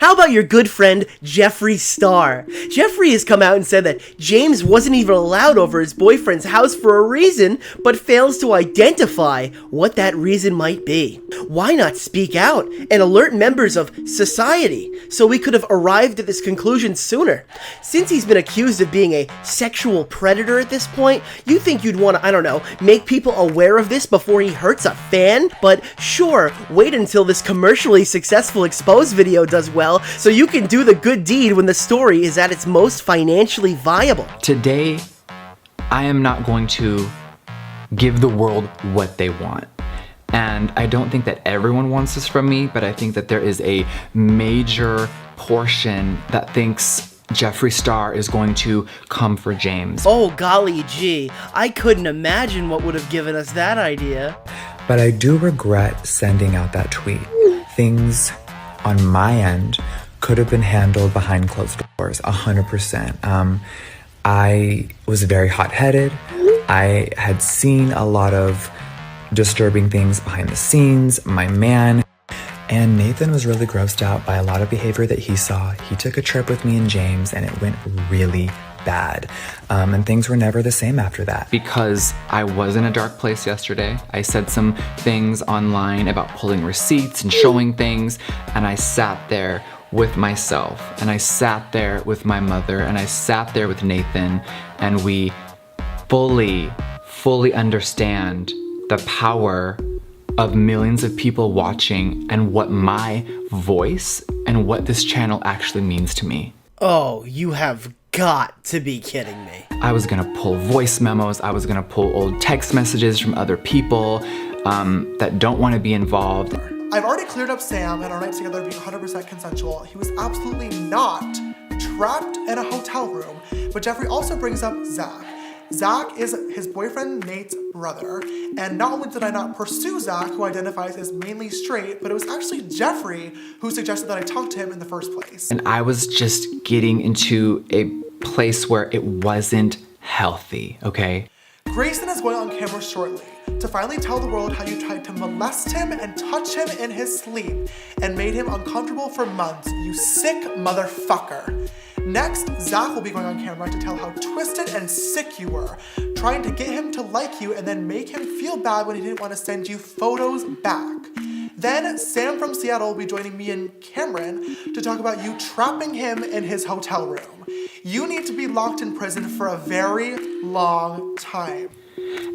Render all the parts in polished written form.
How about your good friend, Jeffree Star? Jeffree has come out and said that James wasn't even allowed over his boyfriend's house for a reason, but fails to identify what that reason might be. Why not speak out and alert members of society so we could have arrived at this conclusion sooner? Since he's been accused of being a sexual predator at this point, you think you'd want to, I don't know, make people aware of this before he hurts a fan? But sure, wait until this commercially successful expose video does well, so you can do the good deed when the story is at its most financially viable. Today, I am not going to give the world what they want. And I don't think that everyone wants this from me, but I think that there is a major portion that thinks Jeffree Star is going to come for James. Oh golly gee, I couldn't imagine what would have given us that idea. But I do regret sending out that tweet. Things on my end could have been handled behind closed doors, 100%. I was very hot-headed. I had seen a lot of disturbing things behind the scenes, my man, and Nathan was really grossed out by a lot of behavior that he saw. He took a trip with me and James and it went really bad. And things were never the same after that. Because I was in a dark place yesterday. I said some things online about pulling receipts and showing things, and I sat there with myself, and I sat there with my mother, and I sat there with Nathan, and we fully understand the power of millions of people watching and what my voice and what this channel actually means to me. Oh, you have got to be kidding me. I was gonna pull voice memos, I was gonna pull old text messages from other people that don't want to be involved. I've already cleared up Sam and our night together being 100% consensual. He was absolutely not trapped in a hotel room. But Jeffree also brings up Zach. Zach is his boyfriend Nate's brother, and not only did I not pursue Zach, who identifies as mainly straight, but it was actually Jeffree who suggested that I talk to him in the first place. And I was just getting into a place where it wasn't healthy, okay? Grayson is going on camera shortly to finally tell the world how you tried to molest him and touch him in his sleep and made him uncomfortable for months, you sick motherfucker. Next, Zach will be going on camera to tell how twisted and sick you were, trying to get him to like you and then make him feel bad when he didn't want to send you photos back. Then Sam from Seattle will be joining me and Cameron to talk about you trapping him in his hotel room. You need to be locked in prison for a very long time.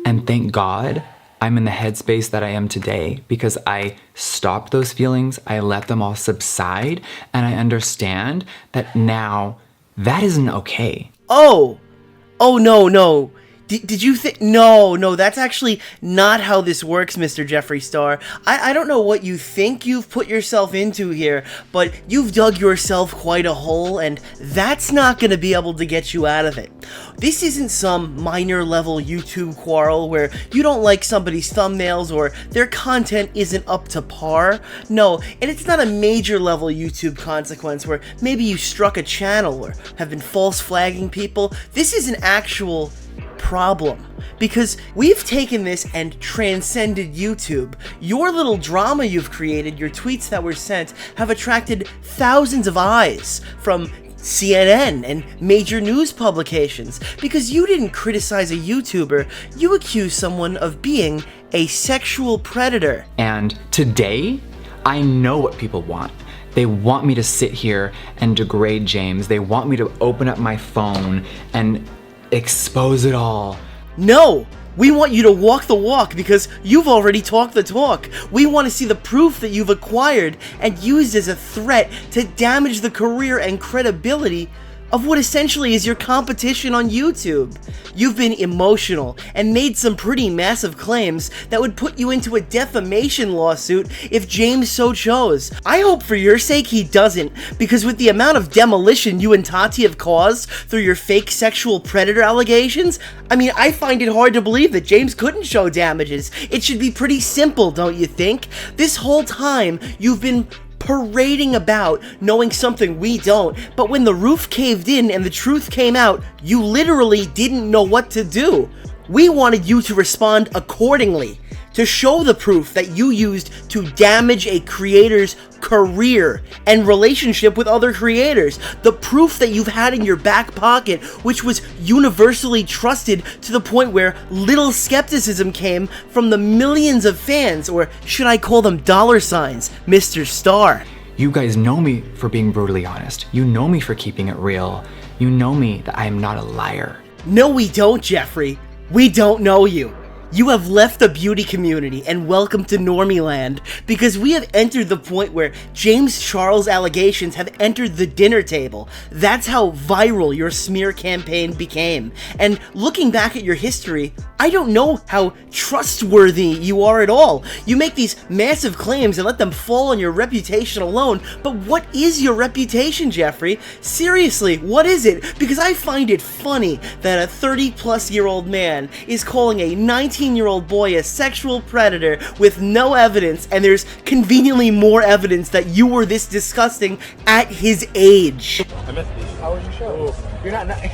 And thank God I'm in the headspace that I am today, because I stopped those feelings, I let them all subside, and I understand that now that isn't okay. Oh no. Did you think? No, that's actually not how this works, Mr. Jeffree Star. I don't know what you think you've put yourself into here, but you've dug yourself quite a hole, and that's not going to be able to get you out of it. This isn't some minor level YouTube quarrel where you don't like somebody's thumbnails or their content isn't up to par. No, and it's not a major level YouTube consequence where maybe you struck a channel or have been false flagging people. This is an actual problem, because we've taken this and transcended YouTube. Your little drama you've created, your tweets that were sent, have attracted thousands of eyes from CNN and major news publications, because you didn't criticize a YouTuber, you accused someone of being a sexual predator. And today, I know what people want. They want me to sit here and degrade James. They want me to open up my phone and expose it all. No! We want you to walk the walk because you've already talked the talk. We want to see the proof that you've acquired and used as a threat to damage the career and credibility of what essentially is your competition on YouTube. You've been emotional and made some pretty massive claims that would put you into a defamation lawsuit if James so chose. I hope for your sake he doesn't, because with the amount of demolition you and Tati have caused through your fake sexual predator allegations, I find it hard to believe that James couldn't show damages. It should be pretty simple, don't you think? This whole time, you've been parading about knowing something we don't, but when the roof caved in and the truth came out, you literally didn't know what to do. We wanted you to respond accordingly. to show the proof that you used to damage a creator's career and relationship with other creators. The proof that you've had in your back pocket, which was universally trusted to the point where little skepticism came from the millions of fans, or should I call them dollar signs, Mr. Star. You guys know me for being brutally honest. You know me for keeping it real. You know me that I am not a liar. No, we don't, Jeffree. We don't know you. You have left the beauty community and welcome to Normie Land, because we have entered the point where James Charles allegations have entered the dinner table. That's how viral your smear campaign became. And looking back at your history, I don't know how trustworthy you are at all. You make these massive claims and let them fall on your reputation alone, but what is your reputation, Jeffree? Seriously, what is it? Because I find it funny that a 30-plus-year-old man is calling a 19-year-old boy a sexual predator with no evidence, and there's conveniently more evidence that you were this disgusting at his age. I missed you. How was your show? You're not nice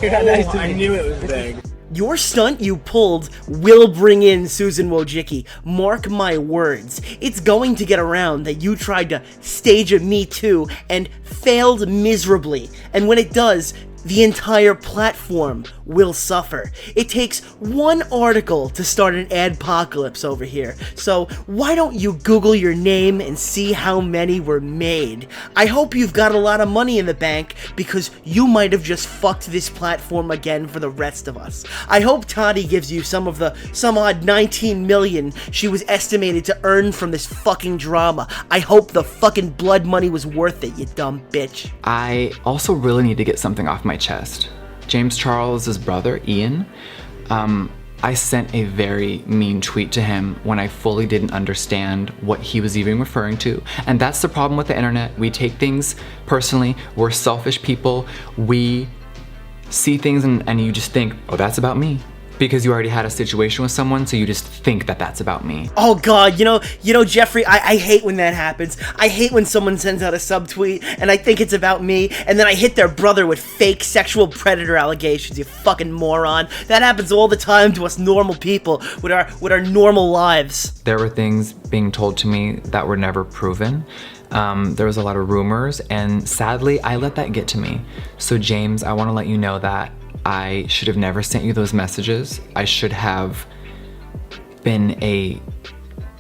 to me. I knew it was big. Your stunt you pulled will bring in Susan Wojcicki. Mark my words. It's going to get around that you tried to stage a Me Too and failed miserably. And when it does, the entire platform will suffer. It takes one article to start an adpocalypse over here, so why don't you Google your name and see how many were made? I hope you've got a lot of money in the bank, because you might have just fucked this platform again for the rest of us. I hope Toddy gives you some odd 19 million she was estimated to earn from this fucking drama. I hope the fucking blood money was worth it, you dumb bitch. I also really need to get something off my chest. James Charles's brother, Ian, I sent a very mean tweet to him when I fully didn't understand what he was even referring to. And that's the problem with the internet. We take things personally. We're selfish people. We see things and you just think, oh, that's about me. Because you already had a situation with someone, so you just think that that's about me. Oh God, you know, Jeffree, I hate when that happens. I hate when someone sends out a subtweet and I think it's about me, and then I hit their brother with fake sexual predator allegations, you fucking moron. That happens all the time to us normal people with our normal lives. There were things being told to me that were never proven. There was a lot of rumors, and sadly, I let that get to me. So James, I wanna let you know that I should have never sent you those messages. I should have been a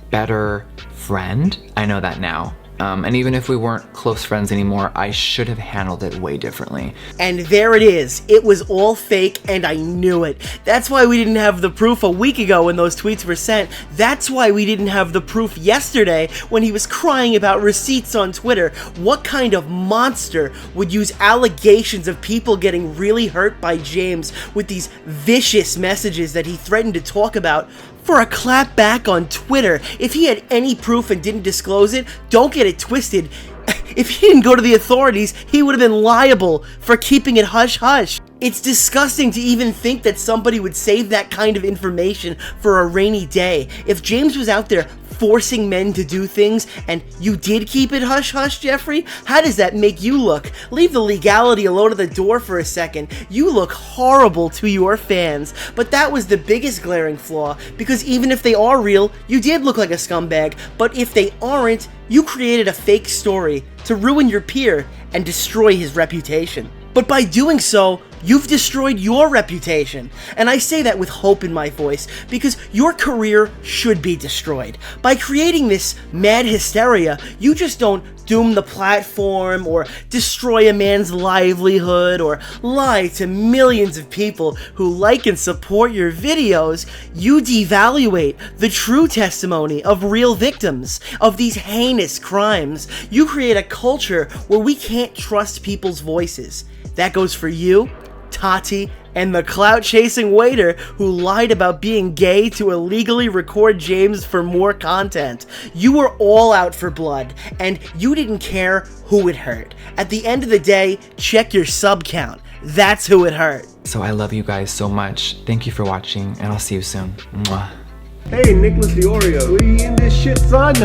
better friend. I know that now. And even if we weren't close friends anymore, I should have handled it way differently. And there it is. It was all fake, and I knew it. That's why we didn't have the proof a week ago when those tweets were sent. That's why we didn't have the proof yesterday when he was crying about receipts on Twitter. What kind of monster would use allegations of people getting really hurt by James with these vicious messages that he threatened to talk about for a clap back on Twitter? If he had any proof and didn't disclose it, don't get it twisted. If he didn't go to the authorities, he would have been liable for keeping it hush-hush. It's disgusting to even think that somebody would save that kind of information for a rainy day. If James was out there forcing men to do things and you did keep it hush-hush, Jeffree, how does that make you look? Leave the legality alone at the door for a second. You look horrible to your fans. But that was the biggest glaring flaw, because even if they are real, you did look like a scumbag. But if they aren't, you created a fake story to ruin your peer and destroy his reputation. But by doing so, you've destroyed your reputation. And I say that with hope in my voice, because your career should be destroyed. By creating this mad hysteria, you just don't doom the platform or destroy a man's livelihood or lie to millions of people who like and support your videos. You devaluate the true testimony of real victims of these heinous crimes. You create a culture where we can't trust people's voices. That goes for you, Tati, and the clout-chasing waiter who lied about being gay to illegally record James for more content. You were all out for blood, and you didn't care who it hurt. At the end of the day, check your sub count. That's who it hurt. So I love you guys so much. Thank you for watching, and I'll see you soon. Mwah. Hey, Nicholas the Oreo. We in this shit, son.